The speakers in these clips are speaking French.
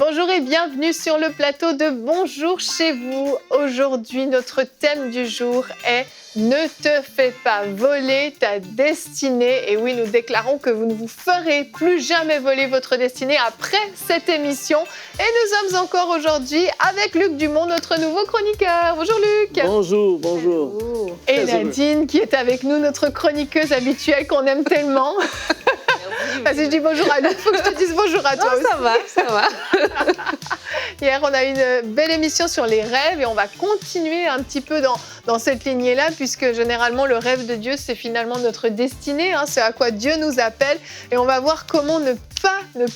Bonjour et bienvenue sur le plateau de Bonjour chez vous. Aujourd'hui, notre thème du jour est « Ne te fais pas voler ta destinée ». Et oui, nous déclarons que vous ne vous ferez plus jamais voler votre destinée après cette émission. Et nous sommes encore aujourd'hui avec Luc Dumont, notre nouveau chroniqueur. Bonjour Luc. Bonjour, bonjour. Et Nadine qui est avec nous, notre chroniqueuse habituelle qu'on aime tellement. Si je dis bonjour à Luc, il faut que je te dise bonjour à toi aussi. Ça va. Hier, on a eu une belle émission sur les rêves et on va continuer un petit peu dans cette lignée-là, puisque généralement, le rêve de Dieu, c'est finalement notre destinée, c'est à quoi Dieu nous appelle. Et on va voir comment ne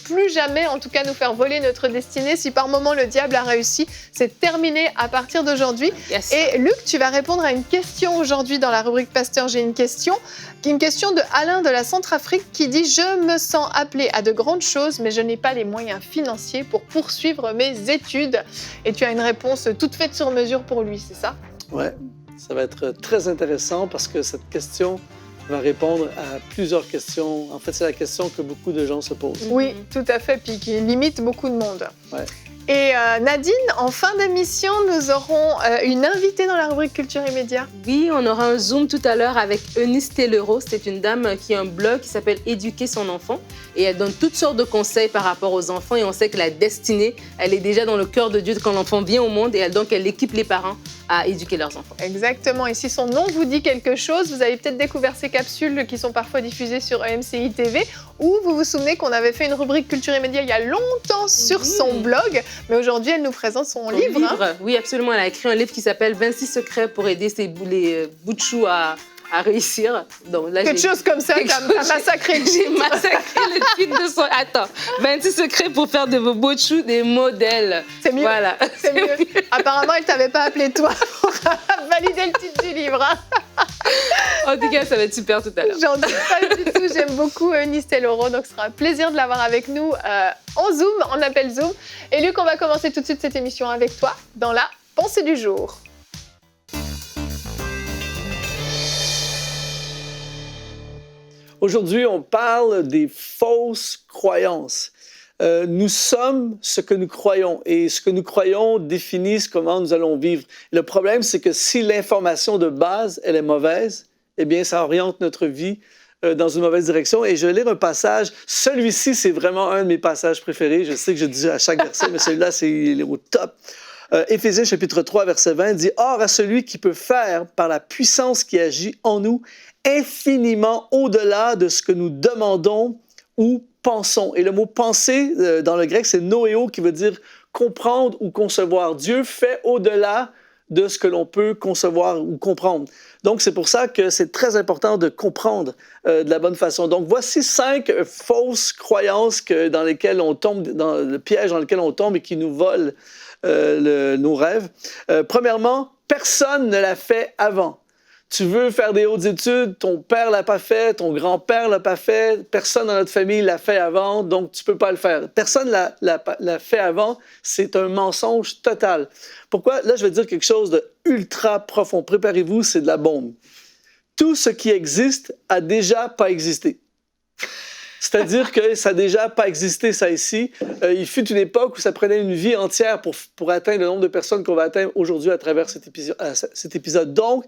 plus jamais, en tout cas, nous faire voler notre destinée. Si par moment, le diable a réussi, c'est terminé à partir d'aujourd'hui. Yes. Et Luc, tu vas répondre à une question aujourd'hui dans la rubrique Pasteur, j'ai une question de Alain de la Centrafrique qui dit « Je me sens appelé à de grandes choses, mais je n'ai pas les moyens financiers pour poursuivre mes études. » Et tu as une réponse toute faite sur mesure pour lui, c'est ça? Ouais, ça va être très intéressant parce que cette question va répondre à plusieurs questions. En fait, c'est la question que beaucoup de gens se posent. Oui, tout à fait, puis qui limite beaucoup de monde. Ouais. Et Nadine, en fin d'émission, nous aurons une invitée dans la rubrique Culture et Médias. Oui, on aura un Zoom tout à l'heure avec Eunice Tellereau. C'est une dame qui a un blog qui s'appelle « Éduquer son enfant ». Et elle donne toutes sortes de conseils par rapport aux enfants. Et on sait que la destinée, elle est déjà dans le cœur de Dieu quand l'enfant vient au monde. Et donc, elle équipe les parents à éduquer leurs enfants. Exactement. Et si son nom vous dit quelque chose, vous avez peut-être découvert ces capsules qui sont parfois diffusées sur EMCI TV, ou vous vous souvenez qu'on avait fait une rubrique Culture et Médias il y a longtemps sur son blog, mais aujourd'hui, elle nous présente son livre. Oui, absolument. Elle a écrit un livre qui s'appelle « 26 secrets pour aider les bouts de chou à réussir. » Donc, là, quelque chose comme ça, t'as massacré le J'ai massacré le titre de son... Attends, 26 secrets pour faire de vos beaux de chou des modèles. C'est mieux. Voilà. C'est mieux. Apparemment, elle t'avait pas appelé toi pour valider le titre du livre. En tout cas, ça va être super tout à l'heure. J'en doute pas du tout. J'aime beaucoup Eunice Tellereau, donc ce sera un plaisir de l'avoir avec nous en Zoom, en appel Zoom. Et Luc, on va commencer tout de suite cette émission avec toi dans la pensée du jour. Aujourd'hui, on parle des fausses croyances. Nous sommes ce que nous croyons et ce que nous croyons définit comment nous allons vivre. Le problème, c'est que si l'information de base, elle est mauvaise, eh bien, ça oriente notre vie dans une mauvaise direction. Et je vais lire un passage. Celui-ci, c'est vraiment un de mes passages préférés. Je sais que je dis à chaque verset, mais celui-là, il est au top. Éphésiens chapitre 3, verset 20 dit « Or, à celui qui peut faire, par la puissance qui agit en nous, infiniment au-delà de ce que nous demandons ou pensons. » Et le mot « penser » dans le grec, c'est « noéo » qui veut dire « comprendre » ou « concevoir ». Dieu fait au-delà de ce que l'on peut concevoir ou comprendre. Donc, c'est pour ça que c'est très important de comprendre de la bonne façon. Donc, voici 5 fausses croyances dans lesquelles on tombe, dans le piège dans lequel on tombe et qui nous volent nos rêves. Premièrement, personne ne l'a fait avant. Tu veux faire des hautes études, ton père l'a pas fait, ton grand-père l'a pas fait, personne dans notre famille l'a fait avant, donc tu peux pas le faire. Personne l'a fait avant, c'est un mensonge total. Pourquoi? Là, je vais dire quelque chose de ultra profond. Préparez-vous, c'est de la bombe. Tout ce qui existe a déjà pas existé. C'est-à-dire que ça n'a déjà pas existé, ça ici. Il fut une époque où ça prenait une vie entière pour atteindre le nombre de personnes qu'on va atteindre aujourd'hui à travers cet épisode. Donc,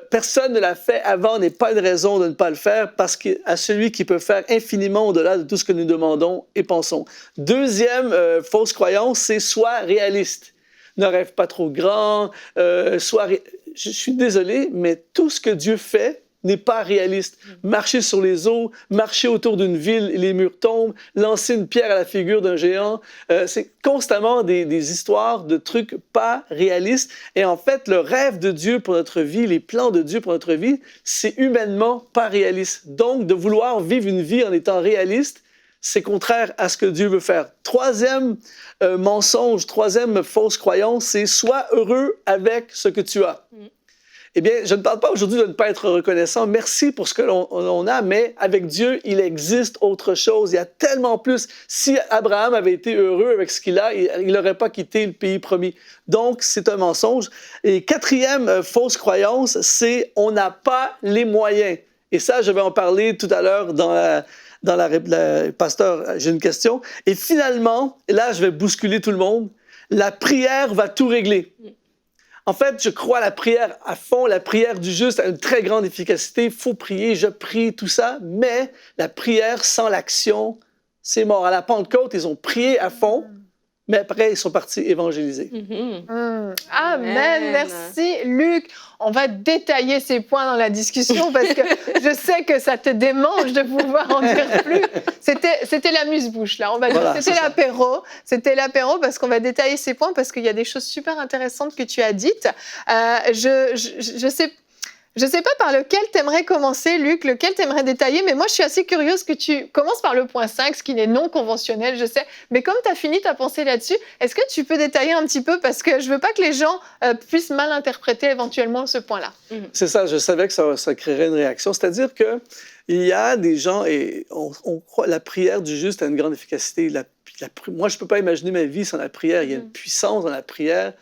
personne ne l'a fait avant n'est pas une raison de ne pas le faire parce qu'à celui qui peut faire infiniment au-delà de tout ce que nous demandons et pensons. Deuxième fausse croyance, c'est « sois réaliste ». Ne rêve pas trop grand, Je suis désolé, mais tout ce que Dieu fait n'est pas réaliste. Marcher sur les eaux, marcher autour d'une ville, les murs tombent, lancer une pierre à la figure d'un géant, c'est constamment des histoires de trucs pas réalistes. Et en fait, le rêve de Dieu pour notre vie, les plans de Dieu pour notre vie, c'est humainement pas réaliste. Donc, de vouloir vivre une vie en étant réaliste, c'est contraire à ce que Dieu veut faire. Troisième mensonge, troisième fausse croyance, c'est « sois heureux avec ce que tu as ». Eh bien, je ne parle pas aujourd'hui de ne pas être reconnaissant. Merci pour ce que l'on a, mais avec Dieu, il existe autre chose. Il y a tellement plus. Si Abraham avait été heureux avec ce qu'il a, il n'aurait pas quitté le pays promis. Donc, c'est un mensonge. Et quatrième fausse croyance, c'est « on n'a pas les moyens ». Et ça, je vais en parler tout à l'heure dans Pasteur, j'ai une question. Et finalement, et là, je vais bousculer tout le monde, la prière va tout régler. En fait, je crois à la prière à fond. La prière du juste a une très grande efficacité. Il faut prier, je prie, tout ça. Mais la prière sans l'action, c'est mort. À la Pentecôte, ils ont prié à fond, mais après, ils sont partis évangéliser. Amen. Merci, Luc. On va détailler ces points dans la discussion parce que je sais que ça te démange de pouvoir en dire plus. C'était l'amuse-bouche, là. On va dire. Voilà, C'était l'apéro. C'était l'apéro parce qu'on va détailler ces points parce qu'il y a des choses super intéressantes que tu as dites. Je sais pas par lequel tu aimerais commencer, Luc, lequel tu aimerais détailler, mais moi, je suis assez curieuse que tu commences par le point 5, ce qui est non conventionnel, je sais. Mais comme tu as fini ta pensée là-dessus, est-ce que tu peux détailler un petit peu? Parce que je veux pas que les gens puissent mal interpréter éventuellement ce point-là. C'est ça, je savais que ça créerait une réaction. C'est-à-dire qu'il y a des gens, et on croit la prière du juste a une grande efficacité. Moi, je ne peux pas imaginer ma vie sans la prière. Il y a une puissance dans la prière.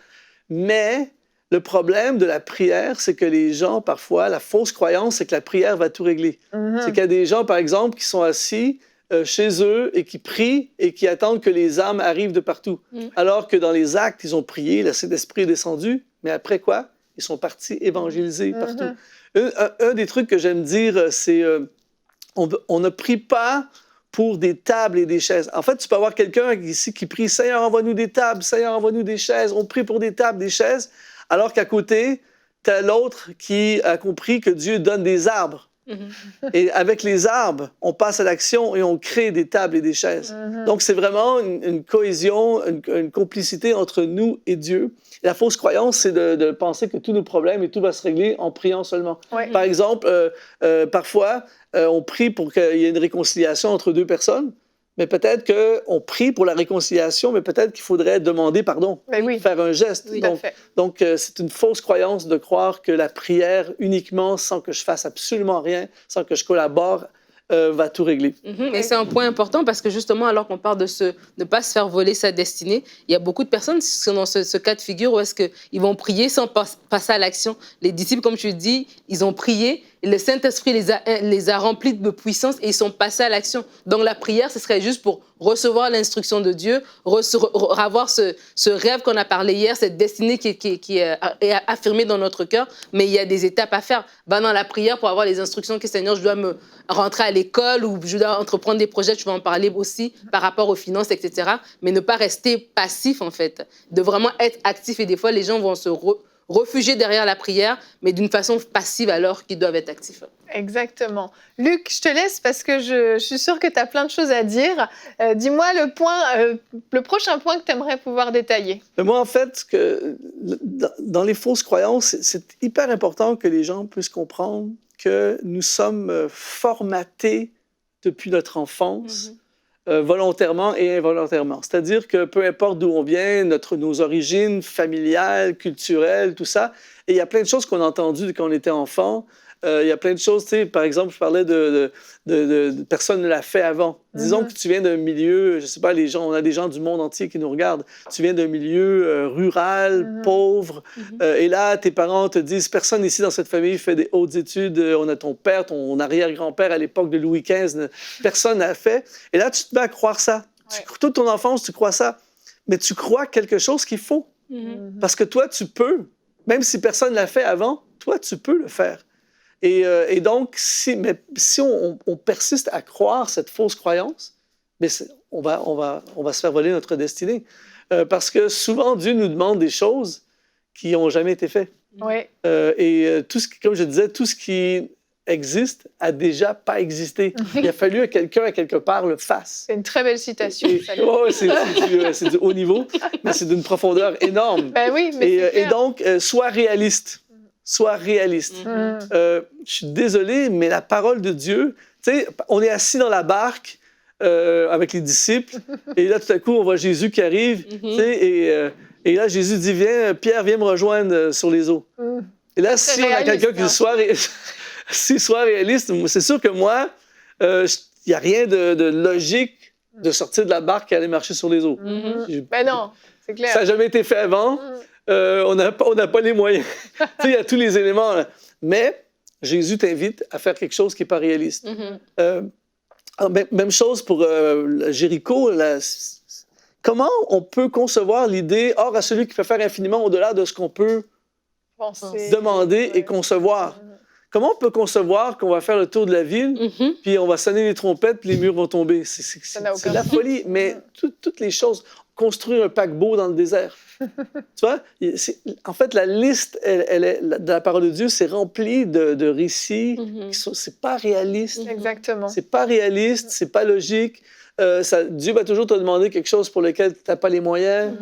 Mais le problème de la prière, c'est que les gens, parfois, la fausse croyance, c'est que la prière va tout régler. C'est qu'il y a des gens, par exemple, qui sont assis chez eux et qui prient et qui attendent que les âmes arrivent de partout. Alors que dans les actes, ils ont prié, le Saint-Esprit est descendu, mais après quoi? Ils sont partis évangéliser partout. Un des trucs que j'aime dire, c'est on ne prie pas pour des tables et des chaises. En fait, tu peux avoir quelqu'un ici qui prie « Seigneur, envoie-nous des tables, Seigneur, envoie-nous des chaises ». On prie pour des tables, des chaises, alors qu'à côté, tu as l'autre qui a compris que Dieu donne des arbres. Et avec les arbres, on passe à l'action et on crée des tables et des chaises. Donc, c'est vraiment une cohésion, une complicité entre nous et Dieu. Et la fausse croyance, c'est de penser que tous nos problèmes et tout va se régler en priant seulement. Par exemple, parfois, on prie pour qu'il y ait une réconciliation entre deux personnes, mais peut-être qu'on prie pour la réconciliation, mais peut-être qu'il faudrait demander pardon, faire un geste. Donc, c'est une fausse croyance de croire que la prière uniquement, sans que je fasse absolument rien, sans que je collabore, va tout régler. Et c'est un point important parce que justement, alors qu'on parle de ne pas se faire voler sa destinée, il y a beaucoup de personnes qui sont dans ce cas de figure où est-ce qu'ils vont prier sans passer à l'action. Les disciples, comme tu dis, ils ont prié, et le Saint-Esprit les a remplis de puissance et ils sont passés à l'action. Donc la prière, ce serait juste pour recevoir l'instruction de Dieu, avoir ce rêve qu'on a parlé hier, cette destinée qui est affirmée dans notre cœur, mais il y a des étapes à faire. Dans la prière, pour avoir les instructions que Seigneur, je dois me rentrer à l'école ou je dois entreprendre des projets, tu vas en parler aussi par rapport aux finances, etc. Mais ne pas rester passif, en fait, de vraiment être actif. Et des fois, les gens vont se refugier derrière la prière, mais d'une façon passive alors qu'ils doivent être actifs. Exactement. Luc, je te laisse parce que je suis sûre que tu as plein de choses à dire. Dis-moi le prochain point que tu aimerais pouvoir détailler. Moi, en fait, dans les fausses croyances, c'est hyper important que les gens puissent comprendre que nous sommes formatés depuis notre enfance, volontairement et involontairement. C'est-à-dire que peu importe d'où on vient, nos origines familiales, culturelles, tout ça, et il y a plein de choses qu'on a entendues quand on était enfant. Il y a plein de choses, tu sais, par exemple, je parlais de personne ne l'a fait avant. Disons que tu viens d'un milieu, je sais pas, on a des gens du monde entier qui nous regardent. Tu viens d'un milieu rural, pauvre, et là, tes parents te disent, personne ici dans cette famille fait des hautes études, on a ton père, ton arrière-grand-père à l'époque de Louis XV, personne n'a fait. Et là, tu te mets à croire ça. Toute ton enfance, tu crois ça. Mais tu crois quelque chose qu'il faut. Parce que toi, tu peux. Même si personne ne l'a fait avant, toi, tu peux le faire. Et donc, si on persiste à croire cette fausse croyance, mais on va se faire voler notre destinée. Parce que souvent, Dieu nous demande des choses qui n'ont jamais été faites. Comme je disais, tout ce qui existe a déjà pas existé. Il a fallu que quelqu'un, à quelque part, le fasse. C'est une très belle citation. C'est du haut niveau, mais c'est d'une profondeur énorme. Et donc, sois réaliste. Sois réaliste. Je suis désolé, mais la parole de Dieu, tu sais, on est assis dans la barque avec les disciples, et là, tout à coup, on voit Jésus qui arrive, tu sais, et là, Jésus dit, viens, Pierre, viens me rejoindre sur les eaux. Et là, si on a quelqu'un qui soit réaliste, c'est sûr que moi, il n'y a rien de logique de sortir de la barque et aller marcher sur les eaux. Ben non, c'est clair. Ça n'a jamais été fait avant. On n'a pas les moyens. Tu sais, il y a tous les éléments. Là. Mais Jésus t'invite à faire quelque chose qui n'est pas réaliste. Même chose pour Jéricho. Comment on peut concevoir l'idée, or à celui qui peut faire infiniment au-delà de ce qu'on peut demander et concevoir? Comment on peut concevoir qu'on va faire le tour de la ville, puis on va sonner les trompettes, puis les murs vont tomber? C'est de la folie. Mais toutes les choses, construire un paquebot dans le désert. Tu vois? En fait, la liste de la parole de Dieu, c'est rempli de récits qui sont... C'est pas réaliste. Exactement. C'est pas réaliste, c'est pas logique. Dieu va toujours te demander quelque chose pour lequel tu n'as pas les moyens.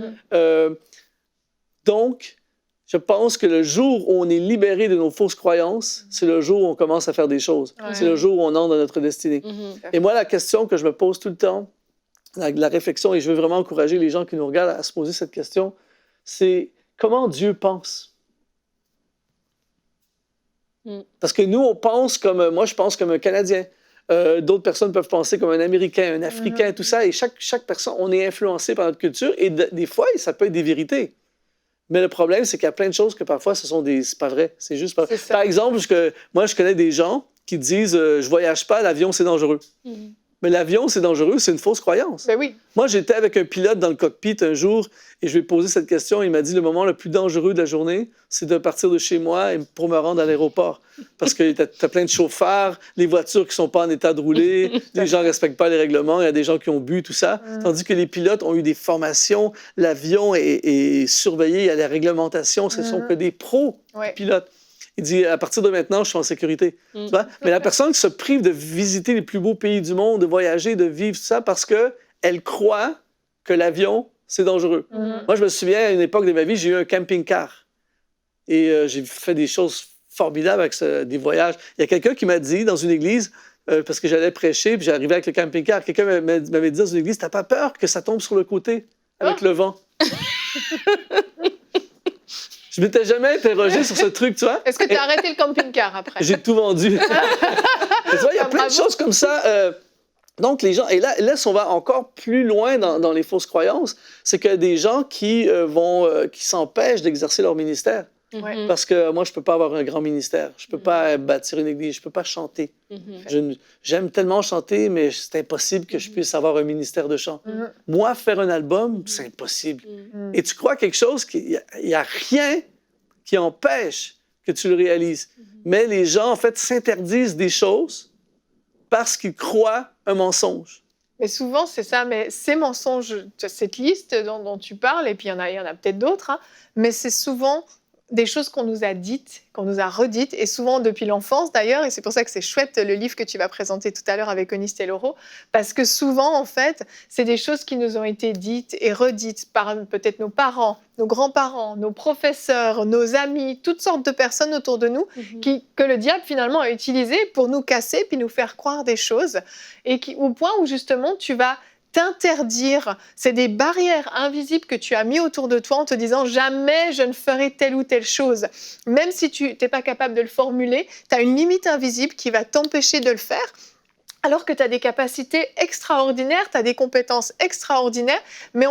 Donc, je pense que le jour où on est libéré de nos fausses croyances, c'est le jour où on commence à faire des choses. Ouais. C'est le jour où on entre dans notre destinée. Et moi, la question que je me pose tout le temps, la réflexion, et je veux vraiment encourager les gens qui nous regardent à se poser cette question, c'est comment Dieu pense. Parce que nous, on pense comme... Moi, je pense comme un Canadien. D'autres personnes peuvent penser comme un Américain, un Africain, tout ça. Et chaque personne, on est influencé par notre culture. Et des fois, ça peut être des vérités. Mais le problème, c'est qu'il y a plein de choses que parfois, c'est pas vrai. C'est juste pas vrai. Par exemple, moi, je connais des gens qui disent je voyage pas, l'avion, c'est dangereux. Mais l'avion, c'est dangereux, c'est une fausse croyance. Ben oui. Moi, j'étais avec un pilote dans le cockpit un jour et je lui ai posé cette question. Il m'a dit le moment le plus dangereux de la journée, c'est de partir de chez moi pour me rendre à l'aéroport. Parce que t'as plein de chauffeurs, les voitures qui sont pas en état de rouler, les gens respectent pas les règlements, il y a des gens qui ont bu, tout ça. Tandis que les pilotes ont eu des formations, l'avion est surveillé, il y a la réglementation, ce sont que des pros pilotes. Il dit, à partir de maintenant, je suis en sécurité. Tu vois? Mais la personne qui se prive de visiter les plus beaux pays du monde, de voyager, de vivre tout ça, parce qu'elle croit que l'avion, c'est dangereux. Moi, je me souviens, à une époque de ma vie, j'ai eu un camping-car. Et j'ai fait des choses formidables avec des voyages. Il y a quelqu'un qui m'a dit, dans une église, parce que j'allais prêcher, puis j'arrivais avec le camping-car, quelqu'un m'avait dit dans une église, t'as pas peur que ça tombe sur le côté avec le vent? Je m'étais jamais interrogé sur ce truc, tu vois. Est-ce que tu as arrêté le camping-car après? J'ai tout vendu. Tu vois, il y a plein de choses comme ça. Donc, les gens... Et là, si on va encore plus loin dans les fausses croyances, c'est que des gens qui s'empêchent d'exercer leur ministère. Parce que moi, je peux pas avoir un grand ministère. Je peux pas bâtir une église. Je peux pas chanter. J'aime tellement chanter, mais c'est impossible que je puisse avoir un ministère de chant. Moi, faire un album, c'est impossible. Et tu crois quelque chose qu'il y a rien qui empêche que tu le réalises. Mais les gens, en fait, s'interdisent des choses parce qu'ils croient un mensonge. Mais souvent, c'est ça. Mais ces mensonges, cette liste dont tu parles, et puis il y en a peut-être d'autres, hein, mais c'est souvent des choses qu'on nous a dites, qu'on nous a redites, et souvent depuis l'enfance d'ailleurs, et c'est pour ça que c'est chouette le livre que tu vas présenter tout à l'heure avec Eunice Teloro, parce que souvent, en fait, c'est des choses qui nous ont été dites et redites par peut-être nos parents, nos grands-parents, nos professeurs, nos amis, toutes sortes de personnes autour de nous, que le diable finalement a utilisé pour nous casser, puis nous faire croire des choses, et au point où justement tu vas t'interdire, c'est des barrières invisibles que tu as mis autour de toi en te disant jamais je ne ferai telle ou telle chose. Même si tu n'es pas capable de le formuler, tu as une limite invisible qui va t'empêcher de le faire. Alors que tu as des capacités extraordinaires, tu as des compétences extraordinaires, mais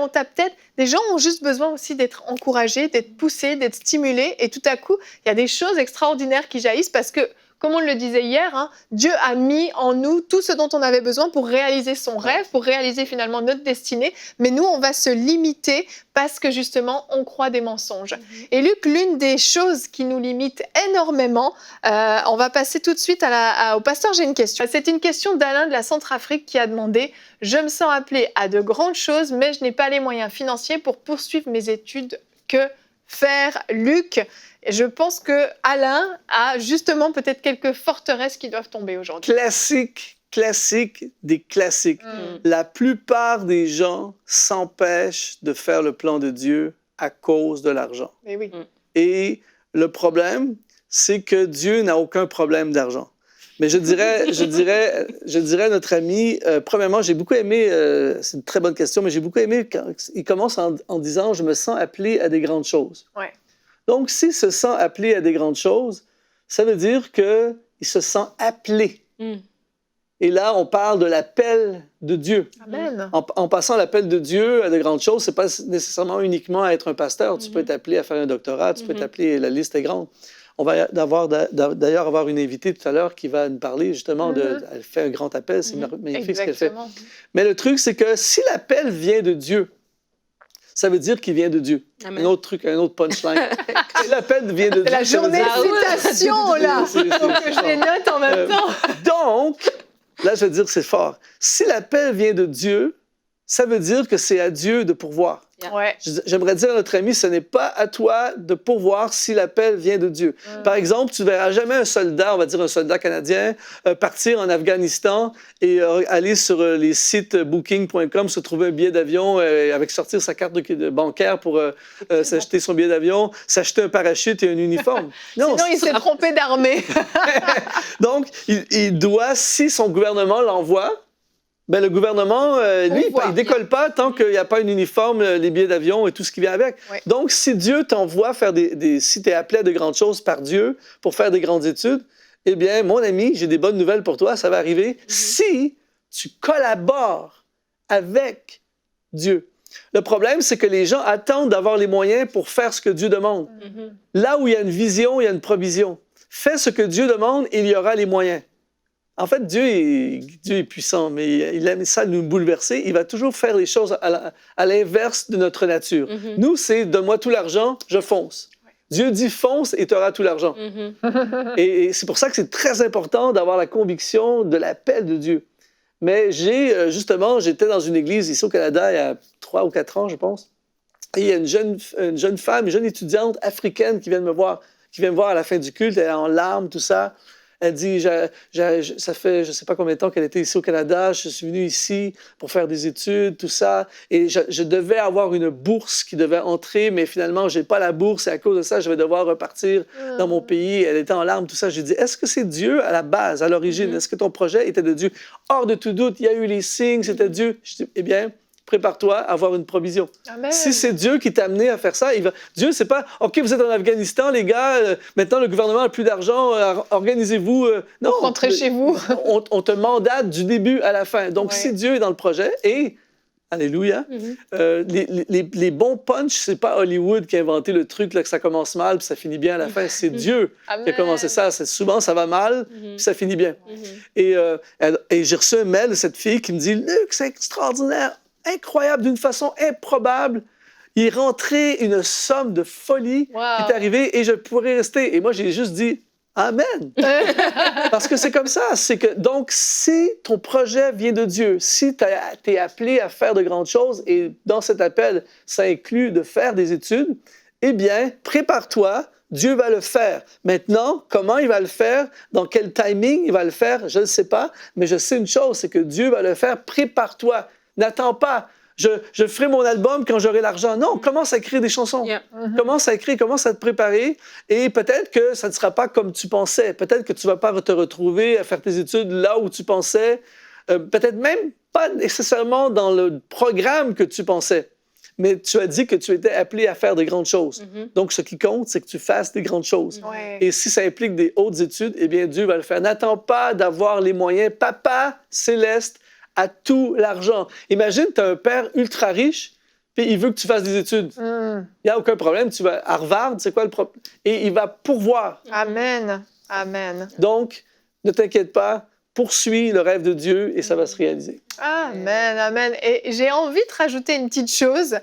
des gens ont juste besoin aussi d'être encouragés, d'être poussés, d'être stimulés, et tout à coup, il y a des choses extraordinaires qui jaillissent parce que, comme on le disait hier, hein, Dieu a mis en nous tout ce dont on avait besoin pour réaliser son rêve, pour réaliser finalement notre destinée. Mais nous, on va se limiter parce que justement, on croit des mensonges. Et Luc, l'une des choses qui nous limite énormément, on va passer tout de suite au pasteur. J'ai une question. C'est une question d'Alain de la Centrafrique qui a demandé « Je me sens appelé à de grandes choses, mais je n'ai pas les moyens financiers pour poursuivre mes études. Que faire, Luc ?» Et je pense que Alain a justement peut-être quelques forteresses qui doivent tomber aujourd'hui. Classique des classiques. La plupart des gens s'empêchent de faire le plan de Dieu à cause de l'argent. Mais oui. Et le problème, c'est que Dieu n'a aucun problème d'argent. Mais je dirais notre ami, premièrement, j'ai beaucoup aimé, c'est une très bonne question, mais j'ai beaucoup aimé quand il commence en disant « Je me sens appelé à des grandes choses ». Ouais. Donc, s'il se sent appelé à des grandes choses, ça veut dire qu'il se sent appelé. Et là, on parle de l'appel de Dieu. Amen. En passant l'appel de Dieu à de grandes choses, ce n'est pas nécessairement uniquement à être un pasteur. Tu peux être appelé à faire un doctorat, tu peux t'appeler, la liste est grande. On va d'ailleurs avoir une invitée tout à l'heure qui va nous parler justement elle fait un grand appel, c'est magnifique ce qu'elle fait. Mais le truc, c'est que si l'appel vient de Dieu, ça veut dire qu'il vient de Dieu. Amen. Un autre truc, un autre punchline. Si l'appel vient de Dieu, la journée de citation, là. Faut que je les note en même temps. Donc, là, je veux dire que c'est fort. Si l'appel vient de Dieu, ça veut dire que c'est à Dieu de pourvoir. Ouais. J'aimerais dire à notre ami, ce n'est pas à toi de pourvoir si l'appel vient de Dieu. Par exemple, tu ne verras jamais un soldat, on va dire un soldat canadien, partir en Afghanistan et aller sur les sites booking.com, se trouver un billet d'avion, avec sortir sa carte bancaire pour s'acheter son billet d'avion, s'acheter un parachute et un uniforme. Non, sinon, il s'est trompé d'armée. Donc, il doit, si son gouvernement l'envoie, ben, le gouvernement, lui, il ne décolle pas tant qu'il n'y a pas un uniforme, les billets d'avion et tout ce qui vient avec. Oui. Donc, si Dieu t'envoie faire si tu es appelé à de grandes choses par Dieu pour faire des grandes études, eh bien, mon ami, j'ai des bonnes nouvelles pour toi, ça va arriver si tu collabores avec Dieu. Le problème, c'est que les gens attendent d'avoir les moyens pour faire ce que Dieu demande. Là où il y a une vision, il y a une provision. Fais ce que Dieu demande, il y aura les moyens. En fait, Dieu est puissant, mais il aime ça nous bouleverser. Il va toujours faire les choses à l'inverse de notre nature. Nous, c'est « donne-moi tout l'argent, je fonce ». Dieu dit « fonce et tu auras tout l'argent ». Et c'est pour ça que c'est très important d'avoir la conviction de l'appel de Dieu. Mais j'étais dans une église ici au Canada il y a 3 ou 4 ans, je pense. Et il y a une jeune femme, une jeune étudiante africaine qui vient me voir à la fin du culte, elle est en larmes, tout ça. Elle dit, ça fait je ne sais pas combien de temps qu'elle était ici au Canada, je suis venue ici pour faire des études, tout ça, et je devais avoir une bourse qui devait entrer, mais finalement, je n'ai pas la bourse, et à cause de ça, je vais devoir repartir dans mon pays. Elle était en larmes, tout ça. Je lui ai dit, est-ce que c'est Dieu à la base, à l'origine? Est-ce que ton projet était de Dieu? Hors de tout doute, il y a eu les signes, c'était Dieu. Je dis, eh bien, prépare-toi à avoir une provision. Amen. Si c'est Dieu qui t'a amené à faire ça, Dieu, c'est pas « OK, vous êtes en Afghanistan, les gars, maintenant le gouvernement n'a plus d'argent, organisez-vous. » Non, rentrez chez vous. On te mandate du début à la fin. Donc, si Dieu est dans le projet, et, alléluia, les bons punchs, c'est pas Hollywood qui a inventé le truc là, que ça commence mal puis ça finit bien à la fin. C'est Dieu qui a commencé ça. Souvent, ça va mal puis ça finit bien. Et j'ai reçu un mail de cette fille qui me dit « Luc, c'est extraordinaire. Incroyable, d'une façon improbable. Il est rentré une somme de folie qui est arrivée et je pourrais rester. » Et moi, j'ai juste dit « Amen. » Parce que c'est comme ça. Donc, si ton projet vient de Dieu, si tu es appelé à faire de grandes choses, et dans cet appel, ça inclut de faire des études, eh bien, prépare-toi. Dieu va le faire. Maintenant, comment il va le faire? Dans quel timing il va le faire? Je ne sais pas. Mais je sais une chose, c'est que Dieu va le faire. Prépare-toi. N'attends pas, je ferai mon album quand j'aurai l'argent. Non, commence à écrire des chansons. Commence à écrire, commence à te préparer. Et peut-être que ça ne sera pas comme tu pensais. Peut-être que tu ne vas pas te retrouver à faire tes études là où tu pensais. Peut-être même pas nécessairement dans le programme que tu pensais. Mais tu as dit que tu étais appelé à faire de grandes choses. Donc, ce qui compte, c'est que tu fasses des grandes choses. Et si ça implique des hautes études, eh bien, Dieu va le faire. N'attends pas d'avoir les moyens. Papa céleste à tout l'argent. Imagine, tu as un père ultra riche, puis il veut que tu fasses des études. Il n'y a aucun problème. Tu vas à Harvard, c'est quoi le problème? Et il va pourvoir. Amen. Amen. Donc, ne t'inquiète pas, poursuis le rêve de Dieu et ça va se réaliser. Amen, amen. Et j'ai envie de rajouter une petite chose.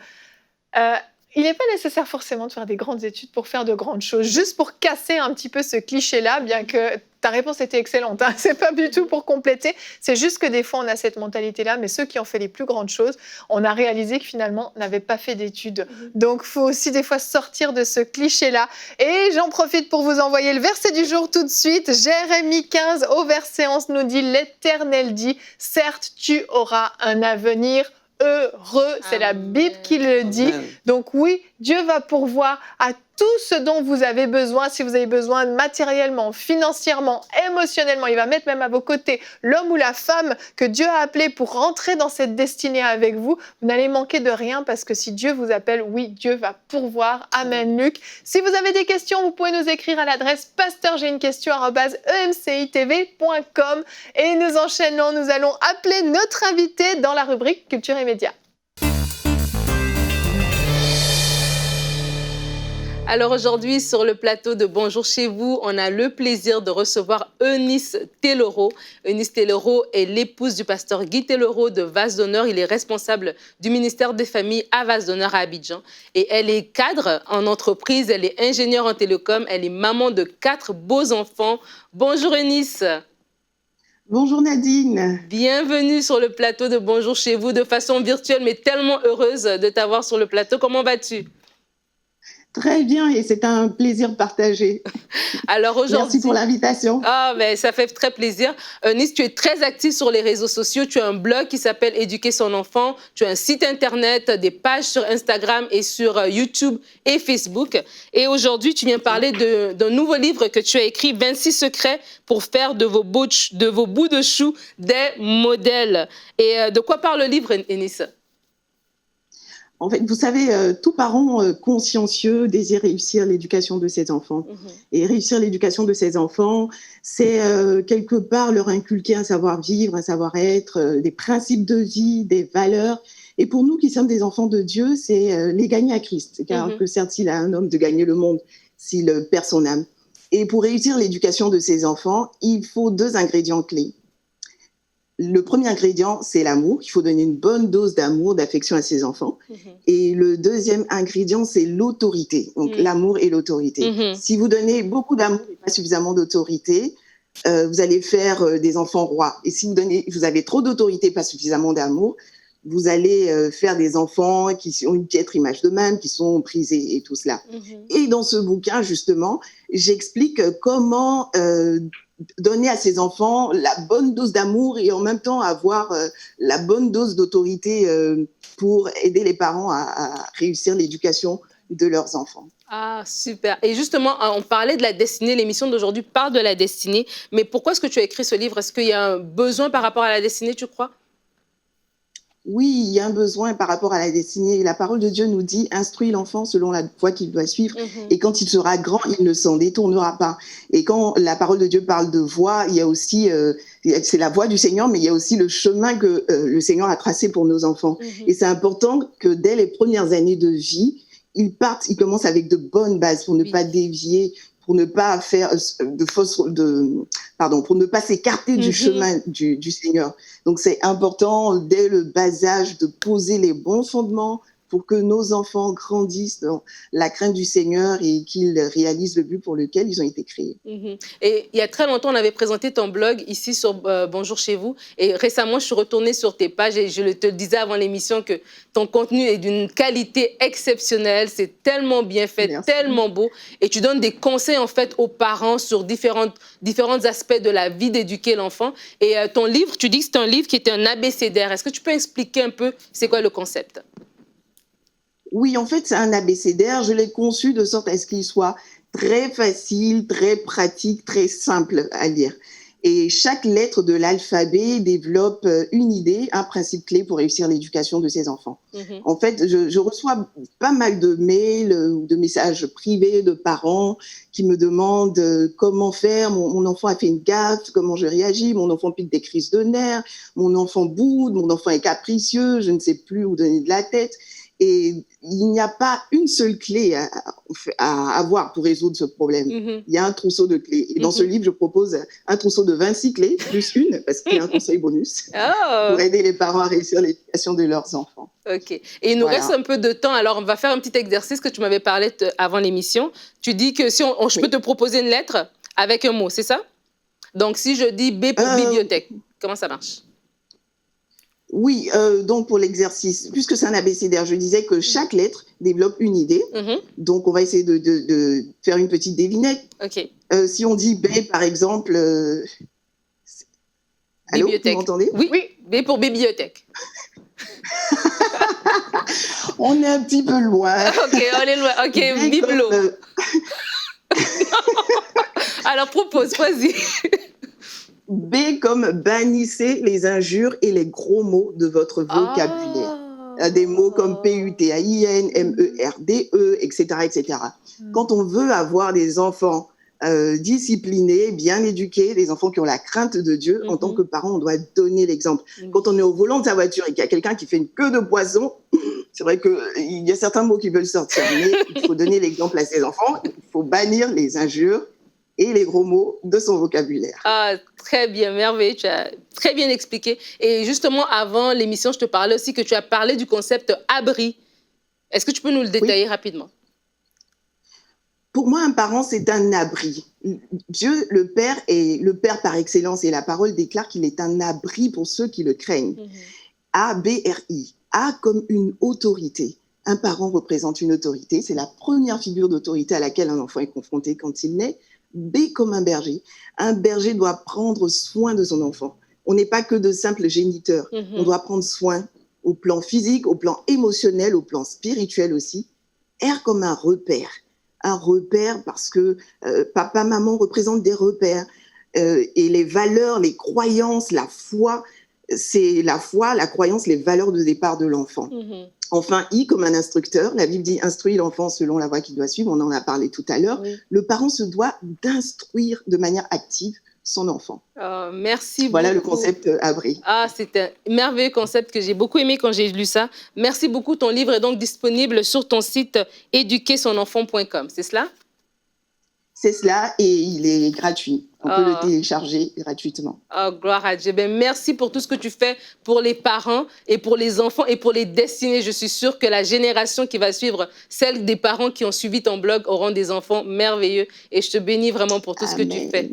Il n'est pas nécessaire forcément de faire des grandes études pour faire de grandes choses, juste pour casser un petit peu ce cliché-là, bien que ta réponse était excellente. Hein. C'est pas du tout pour compléter. C'est juste que des fois, on a cette mentalité-là, mais ceux qui ont fait les plus grandes choses, on a réalisé que finalement, n'avaient pas fait d'études. Donc, il faut aussi des fois sortir de ce cliché-là. Et j'en profite pour vous envoyer le verset du jour tout de suite. Jérémie 15, au verset 11, nous dit « L'Éternel dit, certes, tu auras un avenir heureux. » C'est la Bible qui le dit. Amen. Donc oui, Dieu va pourvoir à tout ce dont vous avez besoin. Si vous avez besoin matériellement, financièrement, émotionnellement, il va mettre même à vos côtés l'homme ou la femme que Dieu a appelé pour rentrer dans cette destinée avec vous. Vous n'allez manquer de rien parce que si Dieu vous appelle, oui, Dieu va pourvoir. Amen, Luc. Si vous avez des questions, vous pouvez nous écrire à l'adresse pasteur@emcitv.com et nous enchaînons. Nous allons appeler notre invité dans la rubrique Culture et Médias. Alors aujourd'hui, sur le plateau de Bonjour chez vous, on a le plaisir de recevoir Eunice Tayloro. Eunice Tayloro est l'épouse du pasteur Guy Tayloro de Vase d'Honneur. Il est responsable du ministère des Familles à Vase d'Honneur à Abidjan. Et elle est cadre en entreprise, elle est ingénieure en télécom, elle est maman de 4 beaux enfants. Bonjour Eunice. Bonjour Nadine. Bienvenue sur le plateau de Bonjour chez vous de façon virtuelle, mais tellement heureuse de t'avoir sur le plateau. Comment vas-tu? Très bien et c'est un plaisir partagé. Alors aujourd'hui, merci pour l'invitation. Ah, mais ça fait très plaisir. Nice, tu es très active sur les réseaux sociaux. Tu as un blog qui s'appelle Éduquer son enfant. Tu as un site internet, des pages sur Instagram et sur YouTube et Facebook. Et aujourd'hui, tu viens parler d'un nouveau livre que tu as écrit, 26 secrets pour faire de vos bouts de chou des modèles. Et de quoi parle le livre, Nice? En fait, vous savez, tout parent consciencieux désire réussir l'éducation de ses enfants. Et réussir l'éducation de ses enfants, c'est quelque part leur inculquer un savoir-vivre, un savoir-être, des principes de vie, des valeurs. Et pour nous qui sommes des enfants de Dieu, c'est les gagner à Christ. Car que sert-il à un homme de gagner le monde s'il perd son âme? Et pour réussir l'éducation de ses enfants, il faut 2 ingrédients clés. Le premier ingrédient, c'est l'amour. Il faut donner une bonne dose d'amour, d'affection à ses enfants. Et le deuxième ingrédient, c'est l'autorité. Donc, l'amour et l'autorité. Si vous donnez beaucoup d'amour et pas suffisamment d'autorité, vous allez faire des enfants rois. Et si vous avez trop d'autorité, pas suffisamment d'amour, vous allez faire des enfants qui ont une piètre image d'eux-mêmes, qui sont prisés et tout cela. Et dans ce bouquin, justement, j'explique comment donner à ses enfants la bonne dose d'amour et en même temps avoir la bonne dose d'autorité pour aider les parents à réussir l'éducation de leurs enfants. Ah, super. Et justement, on parlait de la destinée. L'émission d'aujourd'hui parle de la destinée. Mais pourquoi est-ce que tu as écrit ce livre? Est-ce qu'il y a un besoin par rapport à la destinée, tu crois? Oui, il y a un besoin par rapport à la destinée. La parole de Dieu nous dit « Instruis l'enfant selon la voie qu'il doit suivre et quand il sera grand, il ne s'en détournera pas. » Et quand la parole de Dieu parle de voie, il y a aussi, c'est la voie du Seigneur, mais il y a aussi le chemin que le Seigneur a tracé pour nos enfants. Et c'est important que dès les premières années de vie, ils commencent avec de bonnes bases pour ne pas dévier, pour ne pas faire pour ne pas s'écarter du chemin du Seigneur. Donc c'est important dès le bas âge de poser les bons fondements pour que nos enfants grandissent dans la crainte du Seigneur et qu'ils réalisent le but pour lequel ils ont été créés. Et il y a très longtemps, on avait présenté ton blog ici sur Bonjour chez vous. Et récemment, je suis retournée sur tes pages et je te le disais avant l'émission que ton contenu est d'une qualité exceptionnelle. C'est tellement bien fait, tellement beau. Et tu donnes des conseils en fait aux parents sur différents aspects de la vie d'éduquer l'enfant. Et ton livre, tu dis que c'est un livre qui était un abécédaire. Est-ce que tu peux expliquer un peu c'est quoi le concept? Oui, en fait, c'est un abécédaire. Je l'ai conçu de sorte à ce qu'il soit très facile, très pratique, très simple à lire. Et chaque lettre de l'alphabet développe une idée, un principe clé pour réussir l'éducation de ses enfants. En fait, je reçois pas mal de mails ou de messages privés de parents qui me demandent comment faire, mon enfant a fait une gaffe, comment je réagis, mon enfant pique des crises de nerfs, mon enfant boude, mon enfant est capricieux, je ne sais plus où donner de la tête. Et il n'y a pas une seule clé à avoir pour résoudre ce problème. Il y a un trousseau de clés. Et dans ce livre, je propose un trousseau de 26 clés, plus une, parce qu'il y a un conseil bonus, pour aider les parents à réussir l'éducation de leurs enfants. OK. Et il nous reste un peu de temps. Alors, on va faire un petit exercice que tu m'avais parlé avant l'émission. Tu dis que si je peux te proposer une lettre avec un mot, c'est ça? Donc, si je dis B pour bibliothèque, comment ça marche? Oui, donc pour l'exercice, puisque c'est un abécédaire, je disais que chaque lettre développe une idée. Donc, on va essayer de faire une petite devinette. OK. Si on dit B, par exemple... Allô, vous m'entendez? Oui, B pour bibliothèque. On est un petit peu loin. OK, on est loin. OK, biblo. Alors, propose, vas-y. B comme bannissez les injures et les gros mots de votre vocabulaire. Des mots comme P-U-T-A-I-N, M-E-R-D-E, etc., etc. Quand on veut avoir des enfants disciplinés, bien éduqués, des enfants qui ont la crainte de Dieu. En tant que parent, on doit donner l'exemple. Quand on est au volant de sa voiture et qu'il y a quelqu'un qui fait une queue de poisson, c'est vrai qu'il y a certains mots qui veulent sortir, mais il faut donner l'exemple à ses enfants. Il faut bannir les injures et les gros mots de son vocabulaire. Ah, très bien, merveilleux, tu as très bien expliqué. Et justement, avant l'émission, je te parlais aussi que tu as parlé du concept abri. Est-ce que tu peux nous le détailler rapidement? Pour moi, un parent, c'est un abri. Dieu, le Père, est le Père par excellence, et la parole déclare qu'il est un abri pour ceux qui le craignent. A-B-R-I. A comme une autorité. Un parent représente une autorité. C'est la première figure d'autorité à laquelle un enfant est confronté quand il naît. B comme un berger. Un berger doit prendre soin de son enfant. On n'est pas que de simples géniteurs. On doit prendre soin au plan physique, au plan émotionnel, au plan spirituel aussi. R comme un repère. Un repère parce que papa, maman représentent des repères. Et les valeurs, les croyances, la foi, c'est la foi, la croyance, les valeurs de départ de l'enfant. Enfin, I comme un instructeur. La Bible dit « instruis l'enfant selon la voie qu'il doit suivre ». On en a parlé tout à l'heure. Le parent se doit d'instruire de manière active son enfant. Merci beaucoup. Voilà le concept abri. Ah, c'est un merveilleux concept que j'ai beaucoup aimé quand j'ai lu ça. Merci beaucoup. Ton livre est donc disponible sur ton site éduquersonenfant.com, c'est cela? C'est cela, et il est gratuit. On peut le télécharger gratuitement. Oh, gloire à Dieu. Ben, merci pour tout ce que tu fais pour les parents et pour les enfants et pour les destinées. Je suis sûre que la génération qui va suivre, celle des parents qui ont suivi ton blog, auront des enfants merveilleux. Et je te bénis vraiment pour tout ce que tu fais.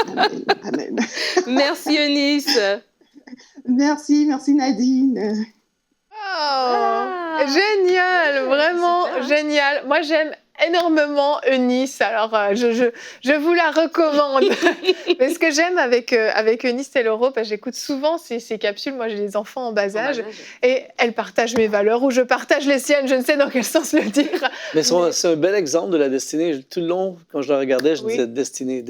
Amen. Amen. Merci, Eunice. Merci Nadine. Génial, vraiment génial. Moi, j'aime énormément Eunice, alors je vous la recommande. Mais ce que j'aime avec Eunice Taylor, j'écoute souvent ces capsules. Moi, j'ai des enfants en bas âge et elle partage mes valeurs ou je partage les siennes, je ne sais dans quel sens le dire. Mais c'est un bel exemple de la destinée. Tout le long, quand je la regardais, je disais destinée.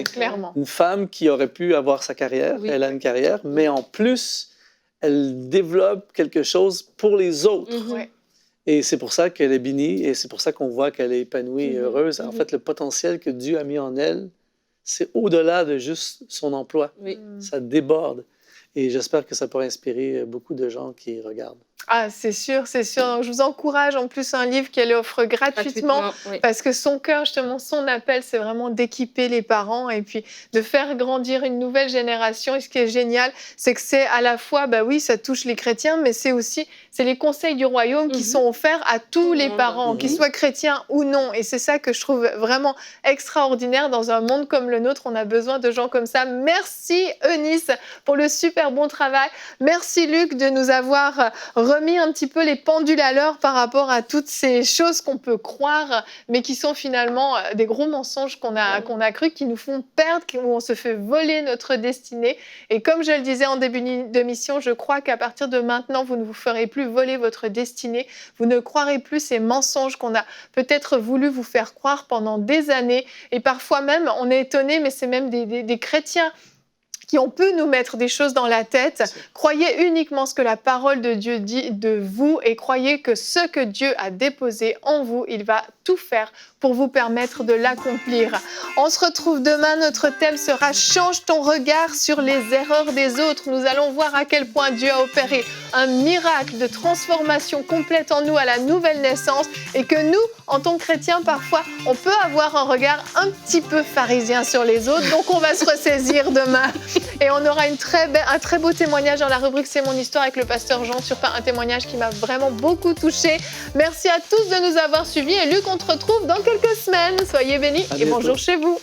Clairement. Une femme qui aurait pu avoir sa carrière, elle a une carrière, mais en plus, elle développe quelque chose pour les autres. Et c'est pour ça qu'elle est bénie et c'est pour ça qu'on voit qu'elle est épanouie et heureuse. En fait, le potentiel que Dieu a mis en elle, c'est au-delà de juste son emploi. Ça déborde. Et j'espère que ça pourra inspirer beaucoup de gens qui regardent. Ah, c'est sûr, c'est sûr. Donc, je vous encourage en plus un livre qu'elle offre gratuitement parce que son cœur, justement, son appel, c'est vraiment d'équiper les parents et puis de faire grandir une nouvelle génération. Et ce qui est génial, c'est que c'est à la fois, bah oui, ça touche les chrétiens, mais c'est aussi, c'est les conseils du royaume qui sont offerts à tous les parents, qu'ils soient chrétiens ou non. Et c'est ça que je trouve vraiment extraordinaire. Dans un monde comme le nôtre, on a besoin de gens comme ça. Merci Eunice pour le super bon travail. Merci Luc de nous avoir remis un petit peu les pendules à l'heure par rapport à toutes ces choses qu'on peut croire, mais qui sont finalement des gros mensonges qu'on a cru, qui nous font perdre, où on se fait voler notre destinée. Et comme je le disais en début d'émission, je crois qu'à partir de maintenant, vous ne vous ferez plus voler votre destinée. Vous ne croirez plus ces mensonges qu'on a peut-être voulu vous faire croire pendant des années. Et parfois même, on est étonné, mais c'est même des chrétiens qui ont pu nous mettre des choses dans la tête. Croyez uniquement ce que la parole de Dieu dit de vous et croyez que ce que Dieu a déposé en vous, il va tout faire pour vous permettre de l'accomplir. On se retrouve demain. Notre thème sera « Change ton regard sur les erreurs des autres ». Nous allons voir à quel point Dieu a opéré un miracle de transformation complète en nous à la nouvelle naissance et que nous, en tant que chrétiens, parfois, on peut avoir un regard un petit peu pharisien sur les autres. Donc, on va se ressaisir demain. Et on aura un très beau témoignage dans la rubrique « C'est mon histoire » avec le pasteur Jean sur un témoignage qui m'a vraiment beaucoup touchée. Merci à tous de nous avoir suivis. Et Luc, on te retrouve dans quelques semaines. Soyez bénis et bonjour chez vous.